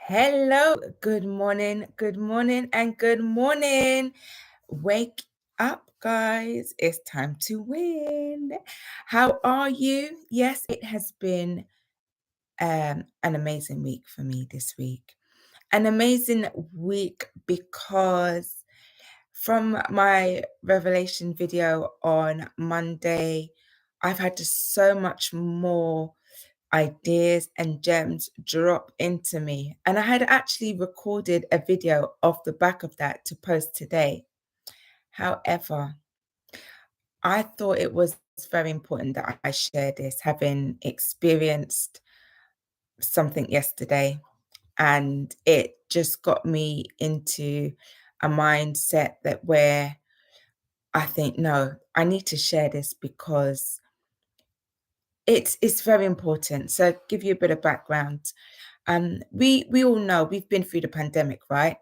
Hello, good morning, and good morning. Wake up, guys. It's time to win. How are you? Yes, it has been an amazing week for me this week. An amazing week because from my revelation video on Monday, I've had so much more ideas and gems drop into me. And I had actually recorded a video off the back of that to post today. However, I thought it was very important that I share this, having experienced something yesterday, and it just got me into a mindset that where I think, no, I need to share this because it's very important. So give you a bit of background. We all know we've been through the pandemic, right?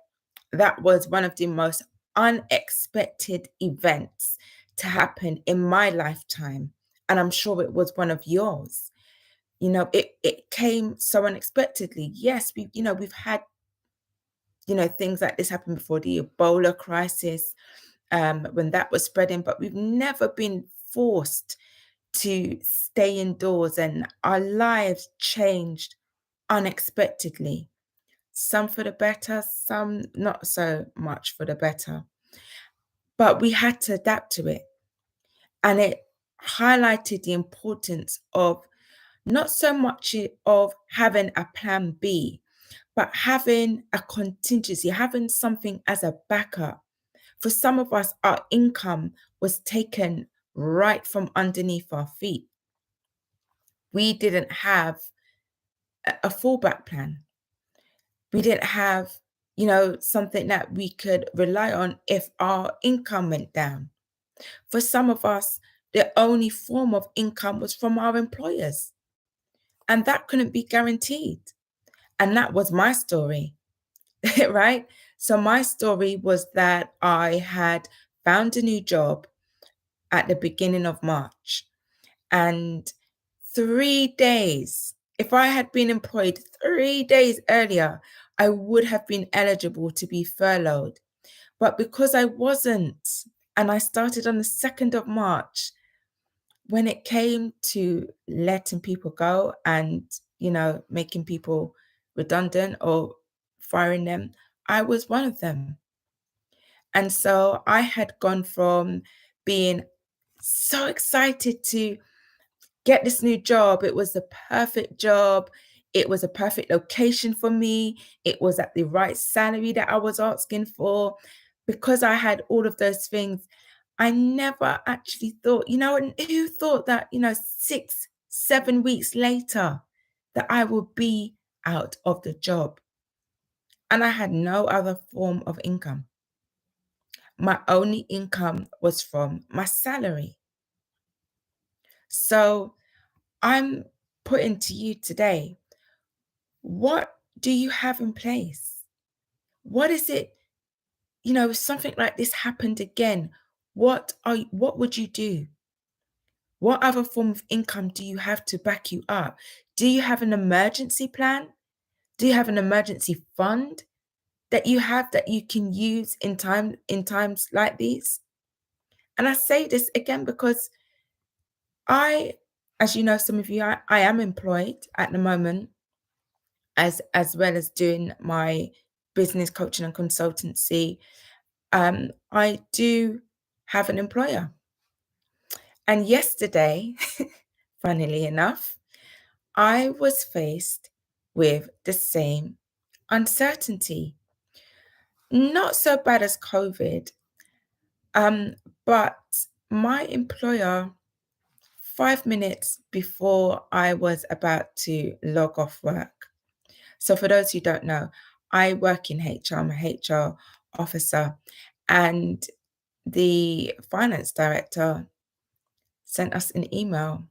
That was one of the most unexpected events to happen in my lifetime, and I'm sure it was one of yours. It came so unexpectedly. Yes, we've had things like this happen before, the Ebola crisis, when that was spreading, but we've never been forced to stay indoors, and our lives changed unexpectedly. Some for the better, some not so much for the better. But we had to adapt to it. And it highlighted the importance of not so much of having a plan B, but having a contingency, having something as a backup. For some of us, our income was taken right from underneath our feet. We didn't have a fallback plan. We didn't have, something that we could rely on if our income went down. For some of us, the only form of income was from our employers, and that couldn't be guaranteed. And that was my story, right? So my story was that I had found a new job at the beginning of March, and 3 days, if I had been employed 3 days earlier, I would have been eligible to be furloughed. But because I wasn't, and I started on the 2nd of March, when it came to letting people go and, making people redundant or firing them, I was one of them. And so I had gone from being so excited to get this new job. It was the perfect job. It was a perfect location for me. It was at the right salary that I was asking for. Because I had all of those things, I never actually thought, and who thought that, 6, 7 weeks later, that I would be out of the job. And I had no other form of income. My only income was from my salary. So I'm putting to you today, what do you have in place? What is it, if something like this happened again, what would you do? What other form of income do you have to back you up? Do you have an emergency plan? Do you have an emergency fund that you can use in times like these? And I say this again because as you know, some of you, I am employed at the moment, as well as doing my business coaching and consultancy. I do have an employer. And yesterday, funnily enough, I was faced with the same uncertainty. Not so bad as COVID, but my employer, 5 minutes before I was about to log off work. So for those who don't know, I work in HR. I'm a HR officer, and the finance director sent us an email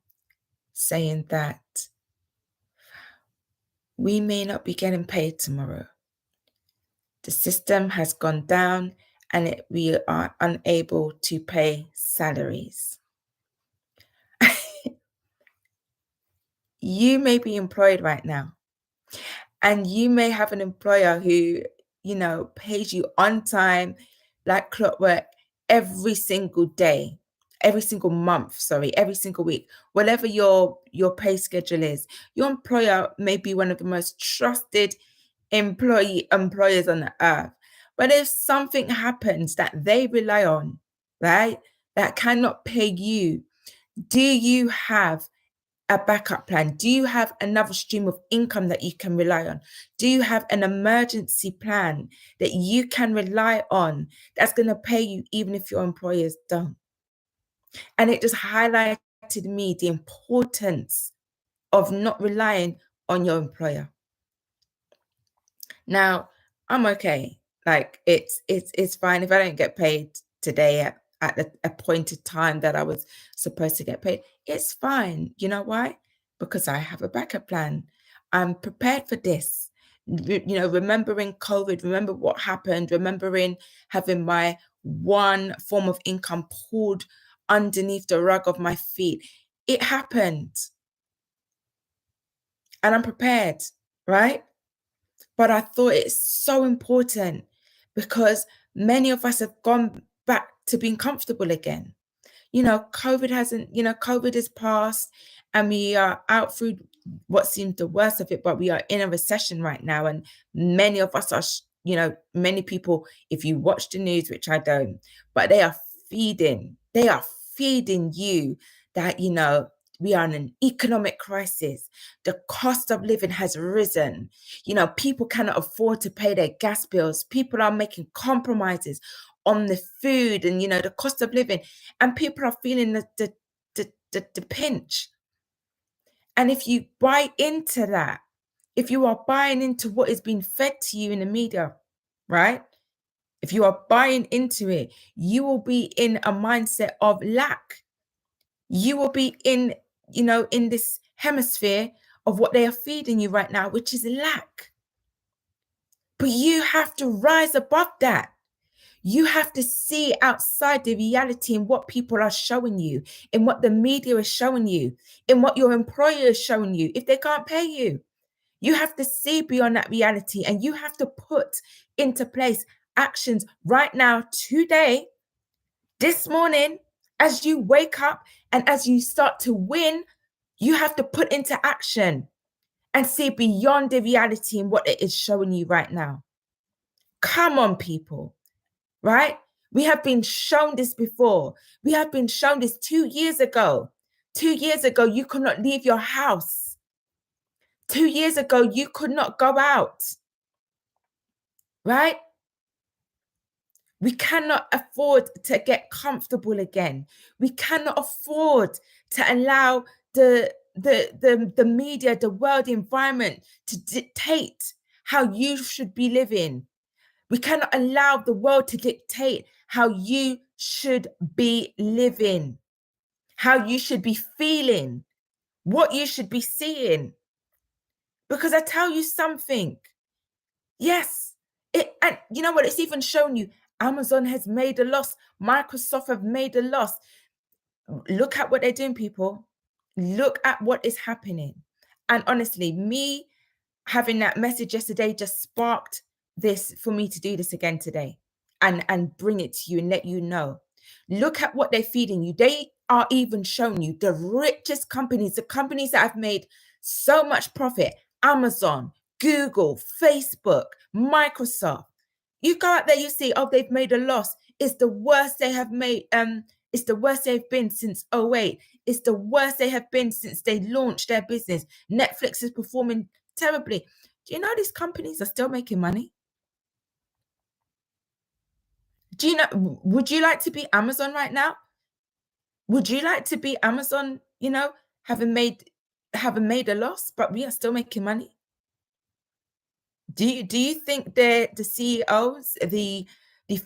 saying that we may not be getting paid tomorrow. The system has gone down and we are unable to pay salaries. You may be employed right now, And you may have an employer who, pays you on time, like clockwork, every single day, every single month, sorry, every single week, whatever your pay schedule is. Your employer may be one of the most trusted employers on the earth. But if something happens that they rely on, right, that cannot pay you, do you have a backup plan? Do you have another stream of income that you can rely on? Do you have an emergency plan that you can rely on that's going to pay you even if your employers don't? And it just highlighted me the importance of not relying on your employer. Now, I'm okay. Like it's fine if I don't get paid today at the appointed time that I was supposed to get paid. It's fine. You know why? Because I have a backup plan. I'm prepared for this. Remembering COVID, remember what happened, remembering having my one form of income pulled underneath the rug of my feet. It happened. And I'm prepared, right? But I thought it's so important because many of us have gone back to being comfortable again. COVID is past and we are out through what seems the worst of it, but we are in a recession right now. And many of us are, many people, if you watch the news, which I don't, but they are feeding you that, we are in an economic crisis. The cost of living has risen. People cannot afford to pay their gas bills. People are making compromises on the food and, the cost of living. And people are feeling the pinch. And if you buy into that, if you are buying into what is being fed to you in the media, right? If you are buying into it, you will be in a mindset of lack. You will be in this hemisphere of what they are feeding you right now, which is lack. But you have to rise above that. You have to see outside the reality in what people are showing you, in what the media is showing you, in what your employer is showing you. If they can't pay you, you have to see beyond that reality and you have to put into place actions right now, today, this morning, as you wake up and as you start to win, you have to put into action and see beyond the reality in what it is showing you right now. Come on, people. Right? We have been shown this before. We have been shown this 2 years ago. 2 years ago, you could not leave your house. 2 years ago, you could not go out. Right? We cannot afford to get comfortable again. We cannot afford to allow the media, the world environment to dictate how you should be living. We cannot allow the world to dictate how you should be living, how you should be feeling, what you should be seeing. Because I tell you something, yes, and you know what? It's even shown you Amazon has made a loss, Microsoft have made a loss. Look at what they're doing, people. Look at what is happening. And honestly, me having that message yesterday just sparked this for me to do this again today and bring it to you and let you know. Look at what they're feeding you. They are even showing you the richest companies, the companies that have made so much profit. Amazon, Google, Facebook, Microsoft. You go out there, you see, oh, they've made a loss. It's the worst they have made. It's the worst they've been since '08. It's the worst they have been since they launched their business. Netflix is performing terribly. Do you know these companies are still making money? Do you know, would you like to be Amazon right now? Would you like to be Amazon, having made a loss, but we are still making money? Do you think the CEOs, the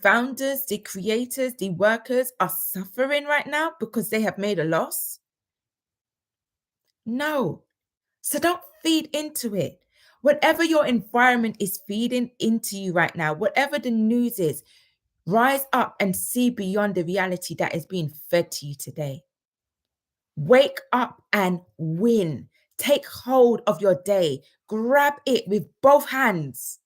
founders, the creators, the workers are suffering right now because they have made a loss? No. So don't feed into it. Whatever your environment is feeding into you right now, whatever the news is, rise up and see beyond the reality that is being fed to you today. Wake up and win. Take hold of your day, grab it with both hands,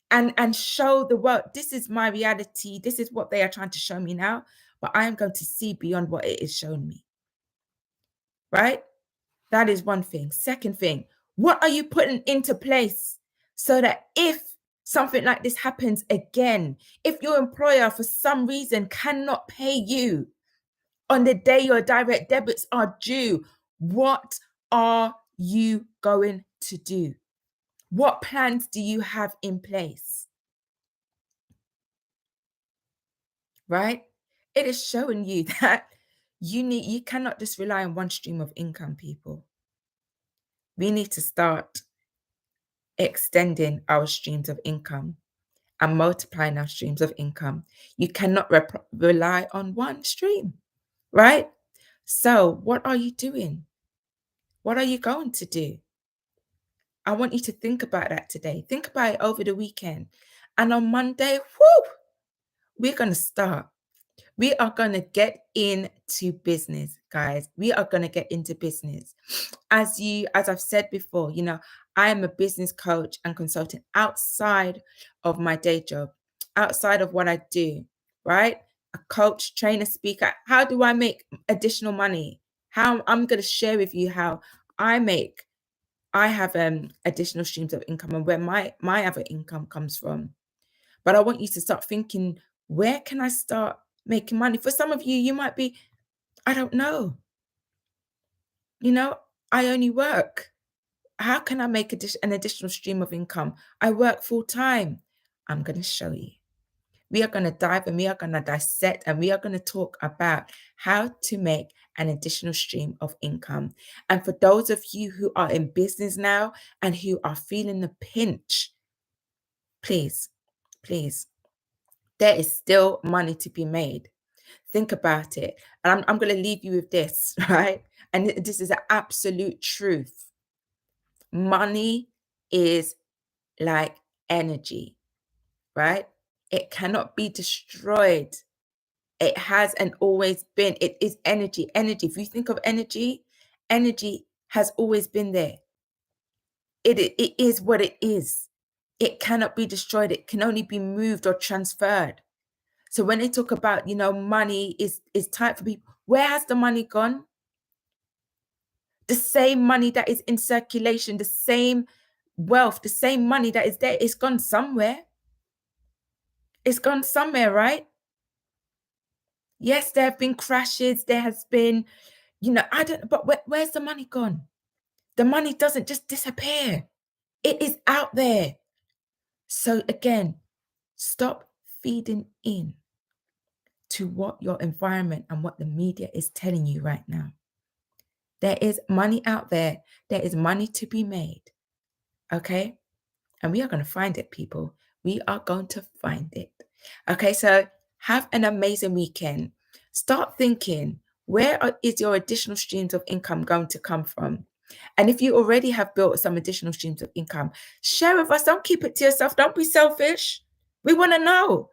and show the world, this is my reality. This is what they are trying to show me now, but I am going to see beyond what it is showing me. Right? That is one thing. Second thing, what are you putting into place so that if something like this happens again, if your employer for some reason cannot pay you on the day your direct debits are due, what are you going to do? What plans do you have in place? Right? It is showing you that you cannot just rely on one stream of income, people. We need to start extending our streams of income and multiplying our streams of income. You cannot rely on one stream, right? So, what are you doing? What are you going to do? I want you to think about that today. Think about it over the weekend. And on Monday, we're going to start. We are going to get into business, guys. We are going to get into business. As I've said before, I am a business coach and consultant outside of my day job, outside of what I do, right? A coach, trainer, speaker. How do I make additional money? How I'm going to share with you how I have additional streams of income and where my other income comes from. But I want you to start thinking, where can I start making money? For some of you, you might be, I don't know. I only work. How can I make an additional stream of income? I work full time. I'm going to show you. We are going to dive and we are going to dissect and we are going to talk about how to make an additional stream of income. And for those of you who are in business now and who are feeling the pinch, please, there is still money to be made. Think about it. And I'm going to leave you with this, right? And this is an absolute truth. Money is like energy, right? It cannot be destroyed. It has and always been. It is energy. Energy. If you think of energy, energy has always been there. It is what it is. It cannot be destroyed. It can only be moved or transferred. So when they talk about, money is tight for people, where has the money gone? The same money that is in circulation, the same wealth, the same money that is there, it's gone somewhere. It's gone somewhere, right? Yes, there have been crashes. There has been, but where's the money gone? The money doesn't just disappear. It is out there. So again, stop feeding in to what your environment and what the media is telling you right now. There is money out there. There is money to be made. Okay? And we are going to find it, people. We are going to find it. Okay, so have an amazing weekend. Start thinking, where is your additional streams of income going to come from? And if you already have built some additional streams of income, share with us. Don't keep it to yourself. Don't be selfish. We want to know.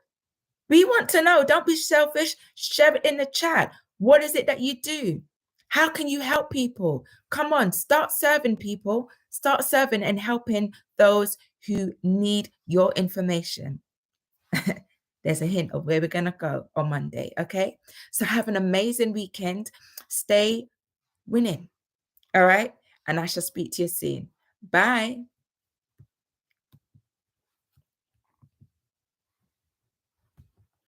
We want to know. Don't be selfish. Share it in the chat. What is it that you do? How can you help people? Come on, start serving people. Start serving and helping those who need your information. There's a hint of where we're going to go on Monday. Okay. So have an amazing weekend. Stay winning. All right. And I shall speak to you soon. Bye.